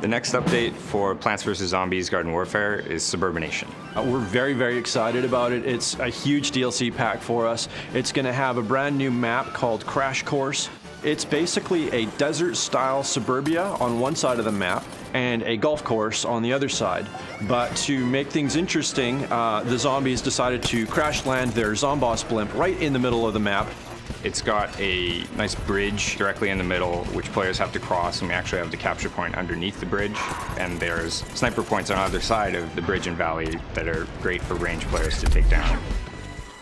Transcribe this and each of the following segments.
The next update for Plants vs. Zombies Garden Warfare is Suburbination. We're very, very excited about it. It's a huge DLC pack for us. It's going to have a brand new map called Crash Course. It's basically a desert-style suburbia on one side of the map and a golf course on the other side. But to make things interesting, the zombies decided to crash land their Zomboss blimp right in the middle of the map. It's got a nice bridge directly in the middle, which players have to cross, and we actually have the capture point underneath the bridge. And there's sniper points on either side of the bridge and valley that are great for range players to take down.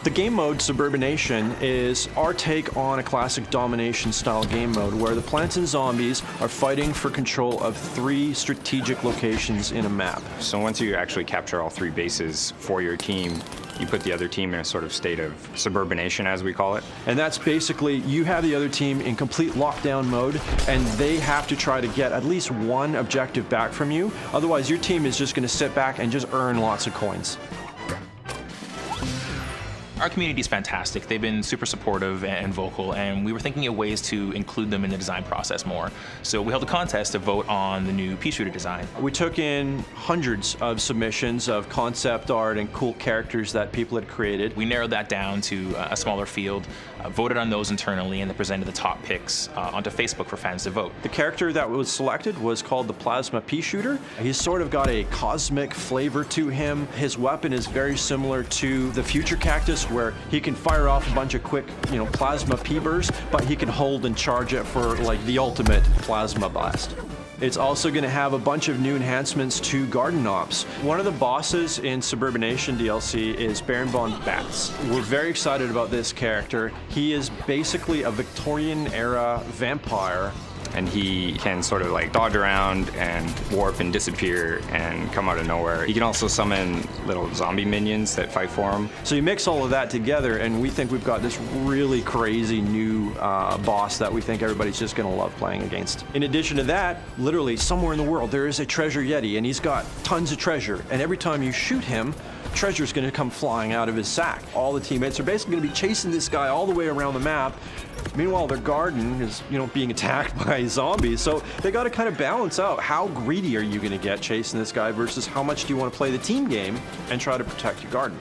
The game mode, Suburbination, is our take on a classic domination-style game mode where the plants and zombies are fighting for control of 3 strategic locations in a map. So once you actually capture all 3 bases for your team, you put the other team in a sort of state of suburbination, as we call it. And that's basically, you have the other team in complete lockdown mode, and they have to try to get at least one objective back from you. Otherwise, your team is just going to sit back and just earn lots of coins. Our community is fantastic. They've been super supportive and vocal, and we were thinking of ways to include them in the design process more. So we held a contest to vote on the new Peashooter design. We took in hundreds of submissions of concept art and cool characters that people had created. We narrowed that down to a smaller field, voted on those internally, and then presented the top picks onto Facebook for fans to vote. The character that was selected was called the Plasma Peashooter. He's sort of got a cosmic flavor to him. His weapon is very similar to the Future Cactus, where he can fire off a bunch of quick, plasma pea bursts, but he can hold and charge it for like the ultimate plasma blast. It's also going to have a bunch of new enhancements to garden ops. One of the bosses in Suburbination DLC is Baron von Bats. We're very excited about this character. He is basically a Victorian-era vampire. And he can sort of like dodge around and warp and disappear and come out of nowhere. He can also summon little zombie minions that fight for him. So you mix all of that together, and we think we've got this really crazy new boss that we think everybody's just going to love playing against. In addition to that, literally somewhere in the world there is a treasure yeti, and he's got tons of treasure. And every time you shoot him, treasure's going to come flying out of his sack. All the teammates are basically going to be chasing this guy all the way around the map. Meanwhile, their garden is, being attacked by zombies. So they got to kind of balance out how greedy are you going to get chasing this guy versus how much do you want to play the team game and try to protect your garden.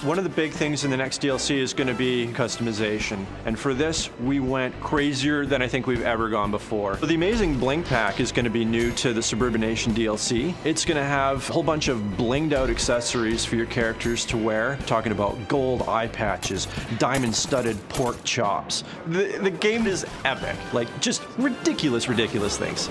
One of the big things in the next DLC is going to be customization. And for this, we went crazier than I think we've ever gone before. So the amazing Bling Pack is going to be new to the Suburbination DLC. It's going to have a whole bunch of blinged out accessories for your characters to wear. Talking about gold eye patches, diamond studded pork chops. The game is epic. Like just ridiculous things.